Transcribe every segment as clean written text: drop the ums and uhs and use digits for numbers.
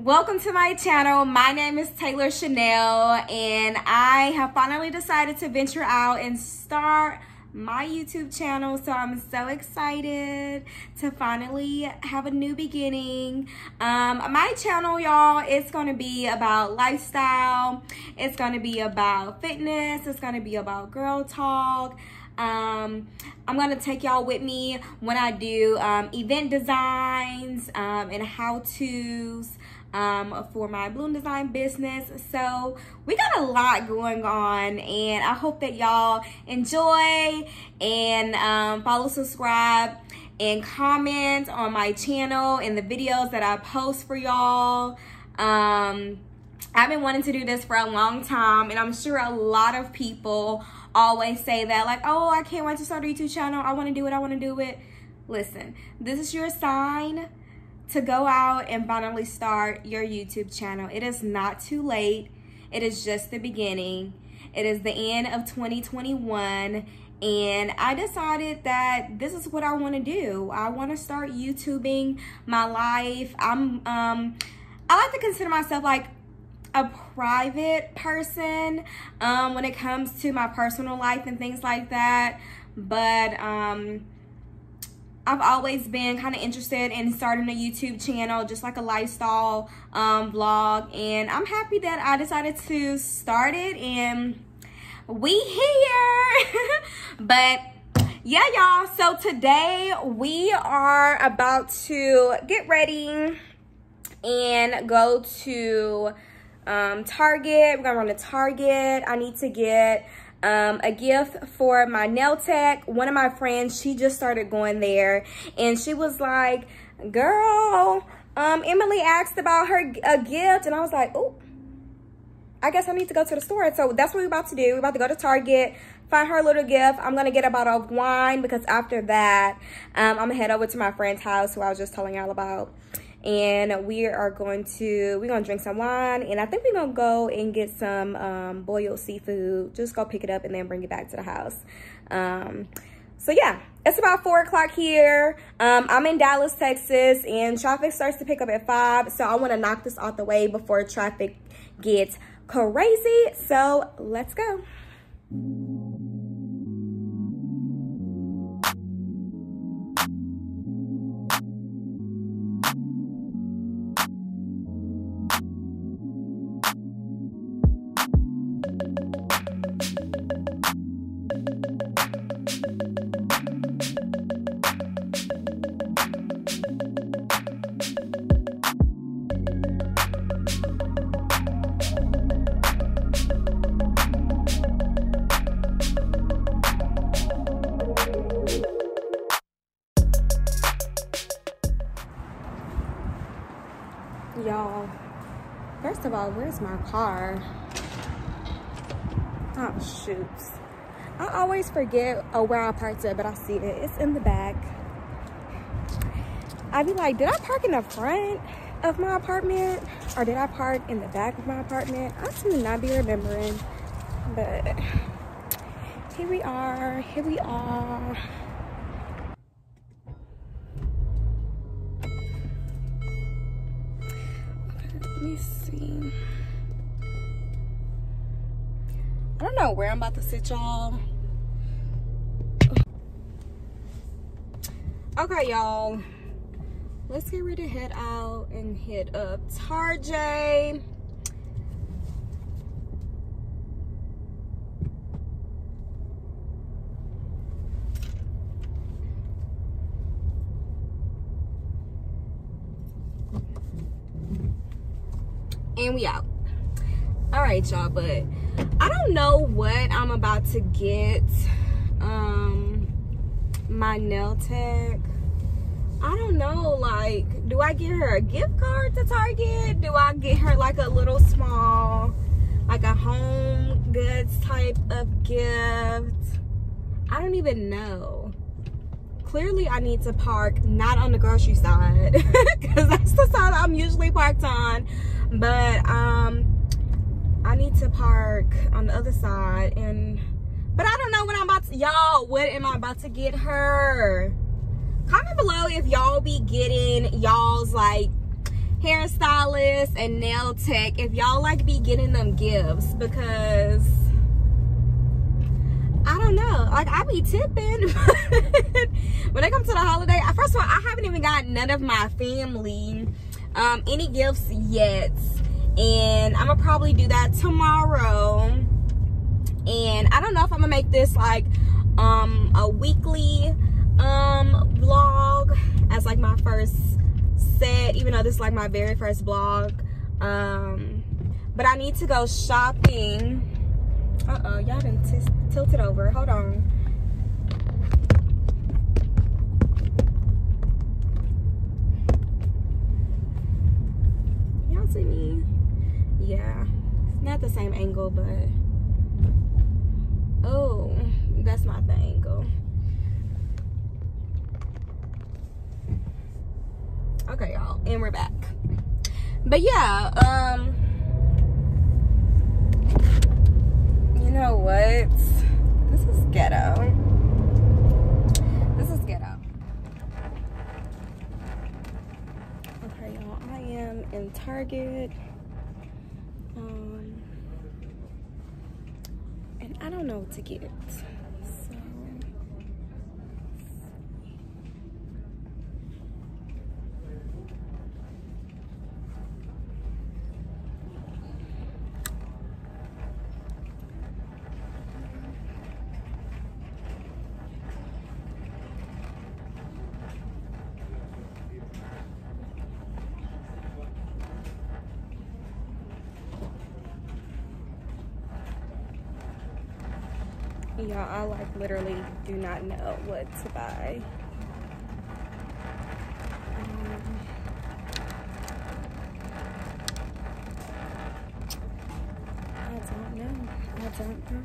Welcome to my channel. My name is Taylor Chanel, and I have finally decided to venture out and start my YouTube channel. So I'm so excited to finally have a new beginning. My channel, y'all, it's going to be about lifestyle. It's going to be about fitness. It's going to be about girl talk. I'm going to take y'all with me when I do event designs and how-tos for my balloon design business. So we got a lot going on, and I hope that y'all enjoy and follow, subscribe, and comment on my channel and the videos that I post for y'all. I've been wanting to do this for a long time, and I'm sure a lot of people always say that, like, oh, I can't wait to start a YouTube channel. I want to do it. I want to do it. Listen, this is your sign to go out and finally start your YouTube channel. It is not too late. It is just the beginning. It is the end of 2021, and I decided that this is what I want to do. I want to start YouTubing my life. I like to consider myself like a private person when it comes to my personal life and things like that, but I've always been kind of interested in starting a YouTube channel, just like a lifestyle vlog, and I'm happy that I decided to start it, and we here. But yeah, y'all, so today we are about to get ready and go to Target. We're gonna run to Target. I need to get a gift for my nail tech. One of my friends, she just started going there, and she was like, girl, Emily asked about a gift, and I was like, oh, I guess I need to go to the store. So that's what we're about to do. We're about to go to Target, find her a little gift. I'm gonna get a bottle of wine, because after that I'm gonna head over to my friend's house, who I was just telling y'all about, and we're gonna drink some wine, and I think we're gonna go and get some boiled seafood. Just go pick it up and then bring it back to the house. So yeah, it's about 4 o'clock here. I'm in Dallas, Texas, and traffic starts to pick up at 5, so I want to knock this out the way before traffic gets crazy. So let's go. Y'all, first of all, where's my car? Oh shoot, I always forget where I parked it, but I see it. It's in the back. I'd be like, did I park in the front of my apartment, or did I park in the back of my apartment? I seem to not be remembering, but here we are. Let me see. I don't know where I'm about to sit, y'all. Okay, y'all. Let's get ready to head out and hit up Target. And we out. All right, y'all, but I don't know what I'm about to get my nail tech. I don't know, like, do I get her a gift card to Target? Do I get her like a little small, like a home goods type of gift? I don't even know. Clearly I need to park not on the grocery side, because that's the side I'm usually parked on, but I need to park on the other side. But I don't know what I'm about to, y'all, what am I about to get her? Comment below if y'all be getting y'all's like hairstylist and nail tech if y'all like be getting them gifts, because I don't know, like I be tipping when they come to the holiday. First of all, I haven't even got none of my family any gifts yet, and I'm gonna probably do that tomorrow. And I don't know if I'm gonna make this like a weekly vlog as like my first set, even though this is like my very first vlog. But I need to go shopping. Uh-oh, y'all done tilted over. Hold on. Y'all see me? Yeah, it's not the same angle, but oh, that's not the angle. Okay, y'all, and we're back. But yeah, you know what? This is ghetto. This is ghetto. Okay, y'all, I am in Target. And I don't know what to get. So y'all, I like literally do not know what to buy. I don't know. I don't know.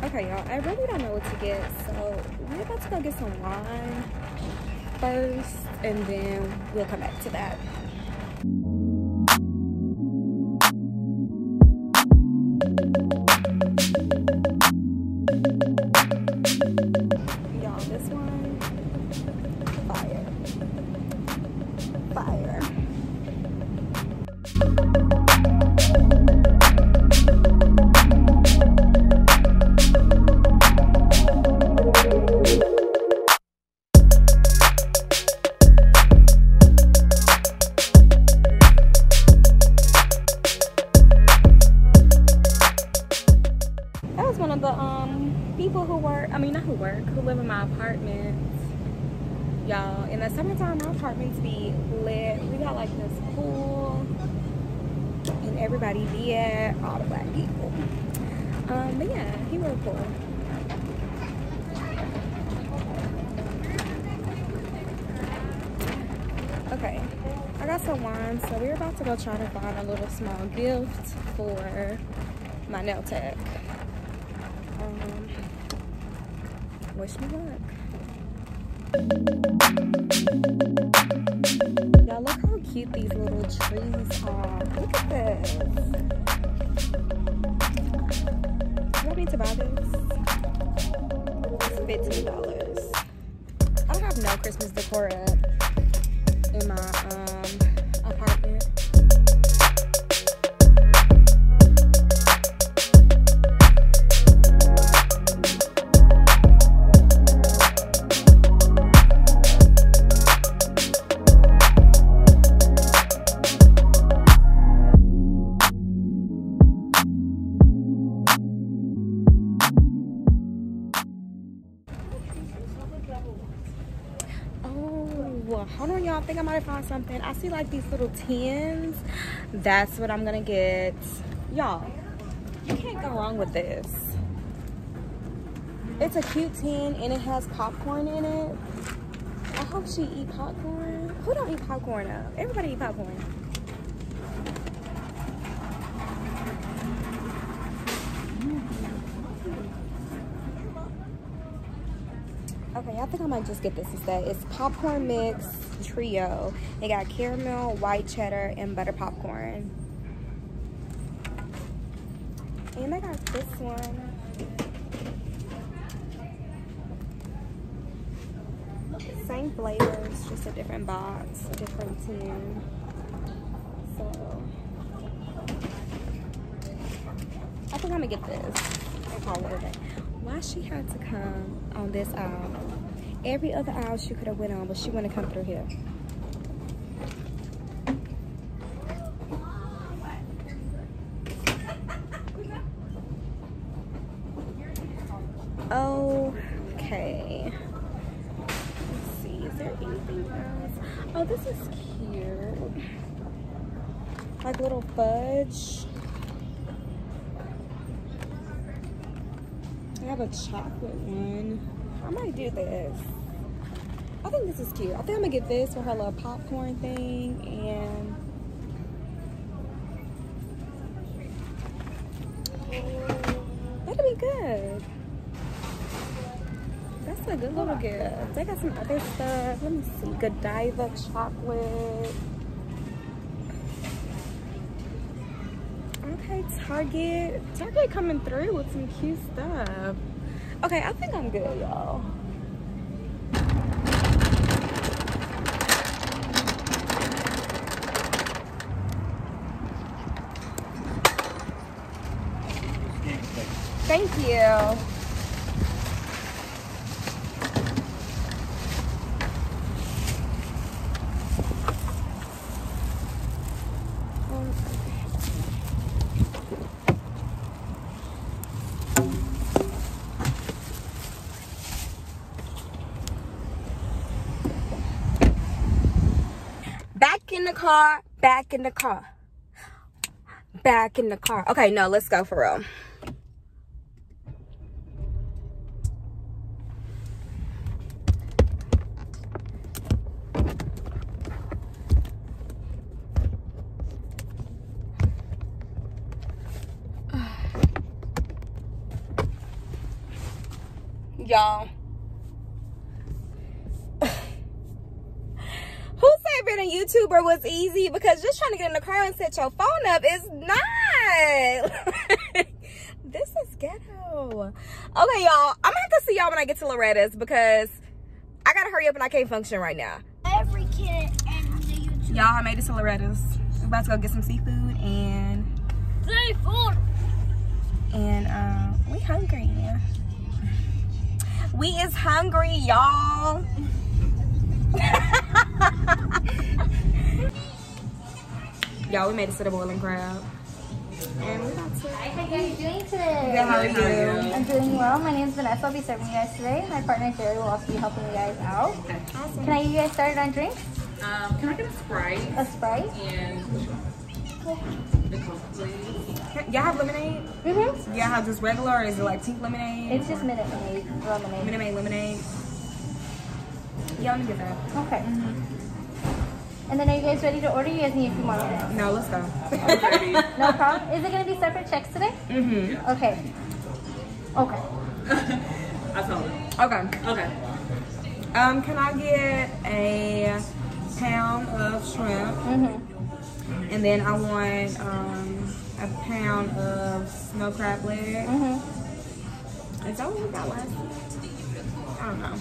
Okay, y'all, I really don't know what to get, so we're about to go get some wine first, and then we'll come back to that. Y'all, this one, fire. Fire. People who work, I mean not who work, who live in my apartments, y'all. In the summertime, my apartments be lit. We got like this pool, and everybody be at, all the black people. But yeah, he real cool. Okay, I got some wine, so we're about to go try to find a little small gift for my nail tech. Wish me luck. Y'all, look how cute these little trees are. Look at this. Y'all need to buy this. It's $15. I don't have no Christmas decor up in my apartment. Hold on, y'all. I think I might have found something. I see like these little tins. That's what I'm gonna get. Y'all, you can't go wrong with this. It's a cute tin and it has popcorn in it. I hope she eat popcorn. Who don't eat popcorn up? Everybody eat popcorn. I think I might just get this instead. It's popcorn mix trio. They got caramel, white cheddar, and butter popcorn. And I got this one. Same flavors, just a different box, a different tin. So I think I'm gonna get this and call it a day. Why she had to come on this aisle? Every other aisle she could have went on, but she wanna come through here. Okay. Let's see, is there anything else? Oh, this is cute. Like little fudge. I have a chocolate one. I might do this. I think this is cute. I think I'm gonna get this for her little popcorn thing, and that'll be good. That's a good little gift. They got some other stuff. Let me see. Godiva chocolate. Okay, Target coming through with some cute stuff. Okay, I think I'm good, y'all. Thank you. Back in the car. Okay, no, let's go for real. Y'all. Who said being a YouTuber was easy? Because just trying to get in the car and set your phone up is not. This is ghetto. Okay, y'all. I'm gonna have to see y'all when I get to Loretta's because I gotta hurry up and I can't function right now. Every kid and the YouTuber. Y'all, I made it to Loretta's. We're about to go get some seafood and we hungry. We is hungry, y'all. Y'all, we made it to the Boiling Crab. And we're about to... Hi, how are you doing today? Good, how are you? I'm doing well. My name is Vanessa. I'll be serving you guys today. My partner Jerry will also be helping you guys out. Okay. Awesome. Can I get you guys started on drinks? Can I get a Sprite? A Sprite? And the Coke, please. Y'all have lemonade? Mm-hmm. Y'all have just regular or is it like pink lemonade? It's just Minute Maid lemonade. Minute Maid lemonade. Yeah, let me get that. Okay. And then are you guys ready to order? You guys need a few more minutes. No, let's go. I'm ready. No problem. Is it going to be separate checks today? Mm-hmm. Okay. Okay. I told him. Okay. Okay. Can I get a pound of shrimp? Mm-hmm. And then I want a pound of snow crab leg. Mm-hmm. Is that what we got last time? I don't know.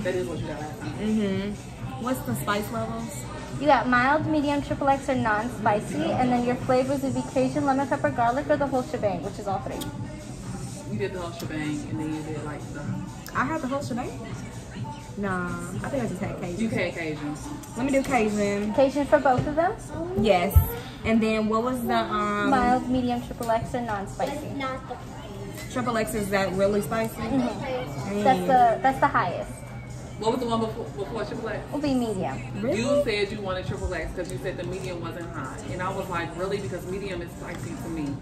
That is what you got last time. What's the spice levels? You got mild, medium, triple X, or non-spicy, and then your flavors would be Cajun, lemon pepper, garlic, or the whole shebang, which is all three. You did the whole shebang, and then you did like the... I had the whole shebang? Nah, I think I just had Cajun. You had Cajun. Let me do Cajun. Cajun for both of them? Yes. And then what was the Mild, medium, triple X, or non-spicy. triple X? Is that really spicy? That's the highest. What was the one before Triple X? Will be medium. Really? You said you wanted Triple X because you said the medium wasn't hot. And I was like, really? Because medium is spicy to me.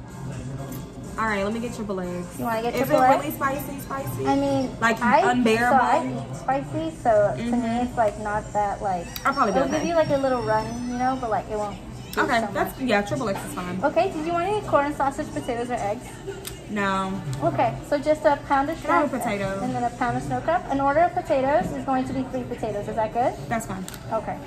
All right, let me get triple X. You want to get Is it triple X? really spicy? I mean, like I unbearable? eat spicy, so to me it's like not that like. I'll probably be It'll okay. give you like a little run, you know, but like it won't too. Okay, so that's, much. yeah, triple X is fine. Okay, did you want any corn, sausage, potatoes, or eggs? No. Okay, so just a pound of Can I have shrimp a potato? and then a pound of snow crab. An order of potatoes is going to be 3 potatoes. Is that good? That's fine. Okay.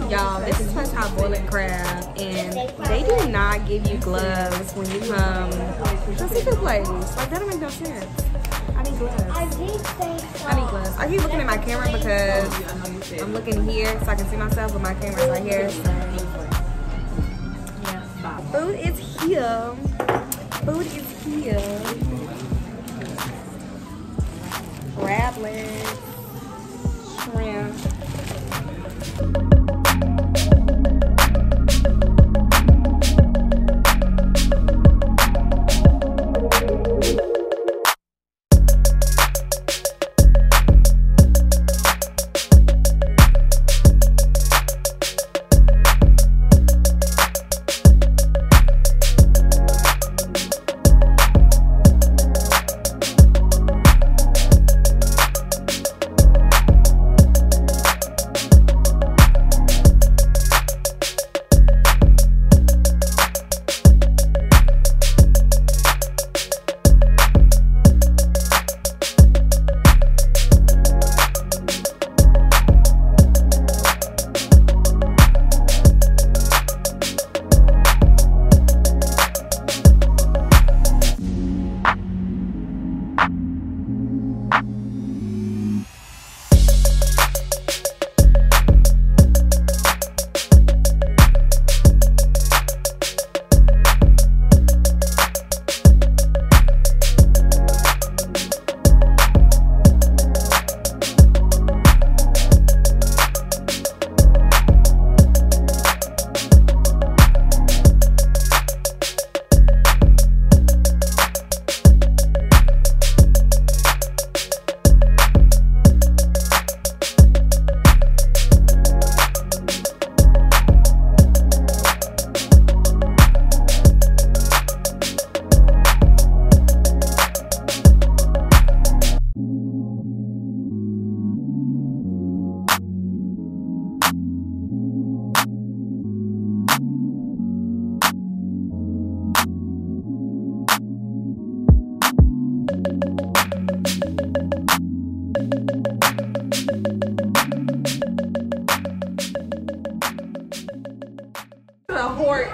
Y'all, this is place called Boiling Crab, and they do not give you gloves when you come to see the place. Like, that don't make no sense. I need gloves. I need gloves. I keep looking at my camera because I'm looking here so I can see myself, but my camera's right here. So, yeah. Food is here. Food is here. Crab legs, shrimp.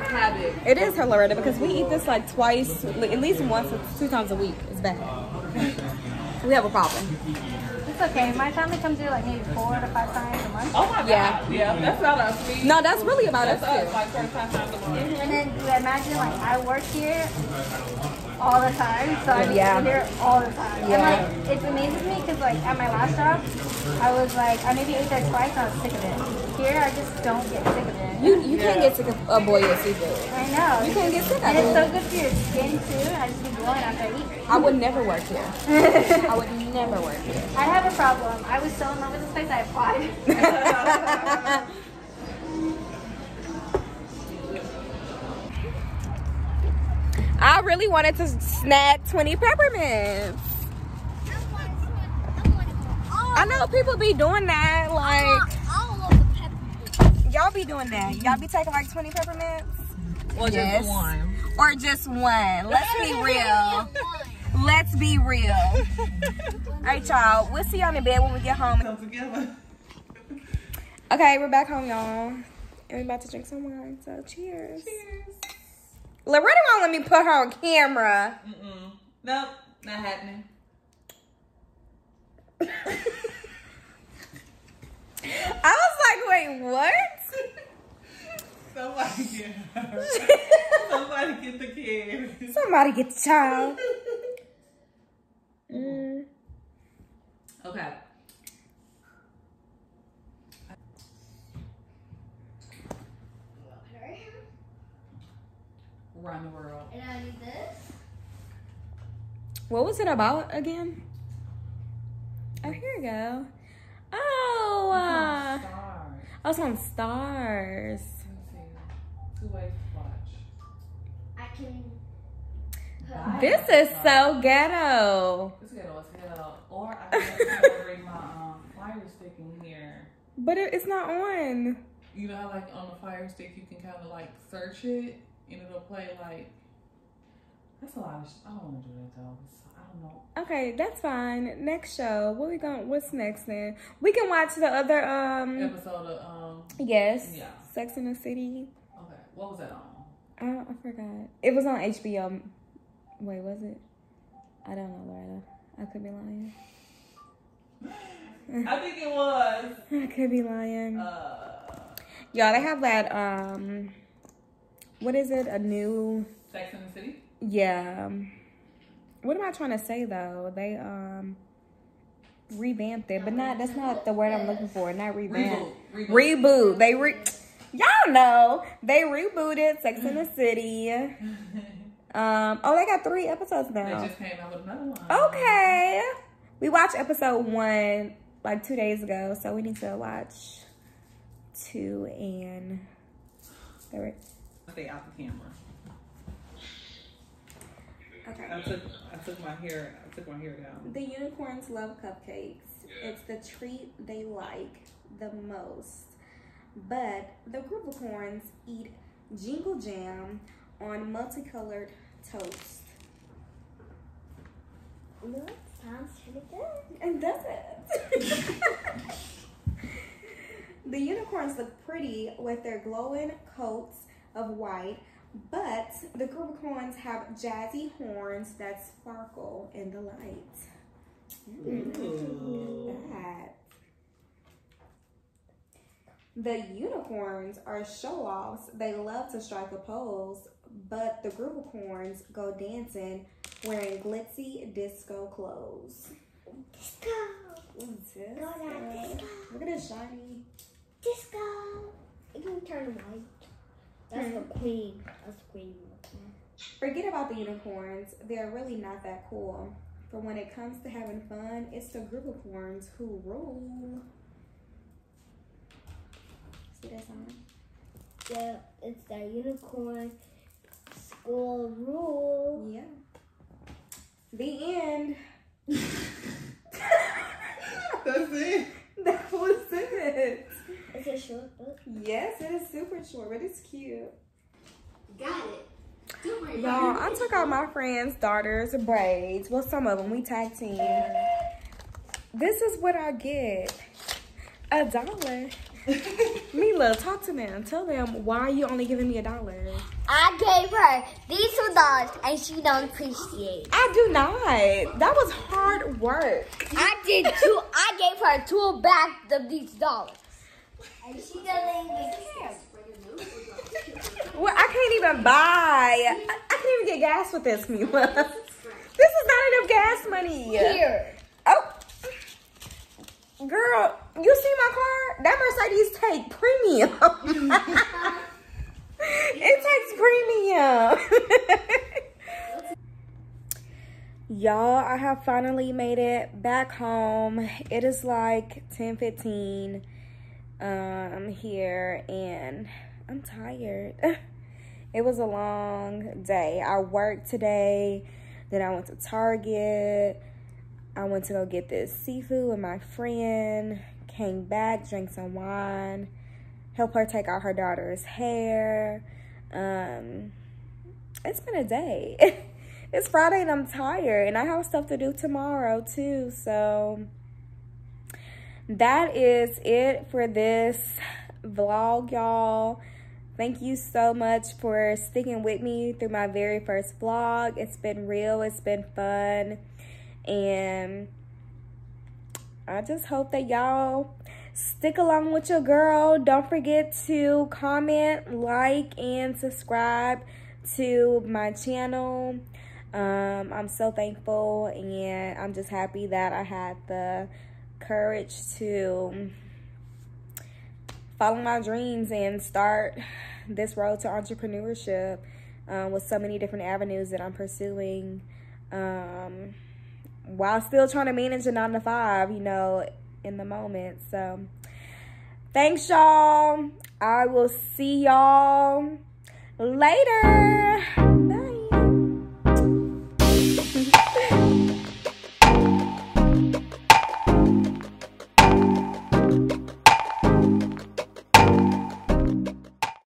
Habit. It is hilarious because we eat this like twice, at least once or 2 times a week. It's bad. We have a problem. It's okay. My family comes here like maybe 4 to 5 times a month. Oh my god. Yeah, that's not us. No, that's really about That's us us, too. like 35 times a month. And then you imagine like I work here all the time, so I Yeah. eat here all the time. Yeah. And like it amazes me because like at my last job, I was like I maybe ate there twice and I was sick of it. Here I just don't get sick of it. You can't get sick of a boiled seafood. I know. You can't get sick of And it's it. so good for your skin too. I just keep going after I eat. I would never work here. I would never work here. I have a problem. I was so in love with this place I applied. I really wanted to snack 20 peppermints. I know people be doing that, like y'all be doing that. Y'all be taking like 20 peppermints? Or Yes. just one. Or just one. Let's be real. Let's be real. Alright, y'all. We'll see y'all in bed when we get home. Come together. Okay, we're back home, y'all. And we're about to drink some wine. So cheers. Cheers. Loretta won't let me put her on camera. Nope, not happening. I was like, wait, what? Somebody get her. Somebody get the kid. Somebody get the child. around the world. And I need this. What was it about again? Oh, here we go. Oh, Stars. oh, it's on Stars. Let me see. 2 ways to watch. I can. This is so ghetto. It's ghetto as hell. Or I can bring my fire stick in here. But it's not on. You know how like on the fire stick you can kind of like search it and it'll play like. That's a lot of. I don't want to do that though. I don't know. Okay, that's fine. Next show. What's next then? We can watch the other Episode of yes. Yeah. Sex in the City. Okay. What was that on? I forgot. It was on HBO. Wait, was it? I don't know, Loretta. I could be lying. I think it was. I could be lying. Y'all, they have that what is it? A new Sex in the City? yeah. What am I trying to say though? They revamped it, but that's not the word I'm looking for. Not revamp. Reboot. Y'all know they rebooted Sex in the City. Oh, they got 3 episodes now. They just came out with another one. Okay. We watched episode 1 like 2 days ago, so we need to watch 2 and 3. Stay out the camera. Okay. I took my hair down. The unicorns love cupcakes. It's the treat they like the most. But the Groupicorns eat jingle jam on multicolored toast. Look, sounds pretty good. And does it? The unicorns look pretty with their glowing coats of white, but the Groupicorns have jazzy horns that sparkle in the light. Look at that. The unicorns are show-offs. They love to strike a pose, but the Groupicorns go dancing wearing glitzy disco clothes. Disco. Disco. Go down, disco. Look at this shiny. Disco. It can turn white. That's the queen. That's the queen. Forget about the unicorns. They're really not that cool. But when it comes to having fun, it's the Groupicorns who rule. See that song? Yeah, it's the unicorn school rule. Yeah. The end. That's it. That was it. It's a short book. Yes, it is super short, but it's cute. Got it. Don't worry. Y'all, I took out my friend's daughter's braids. Well, some of them. We tag team. This is what I get. $1. Mila, talk to them. Tell them why you only giving me $1. I gave her these $2 and she don't appreciate it. I do not. That was hard work. I did too. I gave her $2 back of these dollars. And she doesn't even care. Well, I can't even buy. I can't even get gas with this, Mila. This is not enough gas money. Here. Oh. Girl, you see my car? That Mercedes take premium. It takes premium. Y'all, I have finally made it back home. It is like 10:15. I'm here and I'm tired. It was a long day. I worked today. Then I went to Target. I went to go get this seafood with my friend. Came back, drank some wine. Helped her take out her daughter's hair. It's been a day. It's Friday and I'm tired. And I have stuff to do tomorrow too. So that is it for this vlog, y'all. Thank you so much for sticking with me through my very first vlog. It's been real. It's been fun. And I just hope that y'all stick along with your girl. Don't forget to comment, like, and subscribe to my channel. I'm so thankful, and I'm just happy that I had the courage to follow my dreams and start this road to entrepreneurship. with so many different avenues that I'm pursuing, while still trying to manage a 9-to-5, you know, in the moment. So thanks, y'all. I will see y'all later.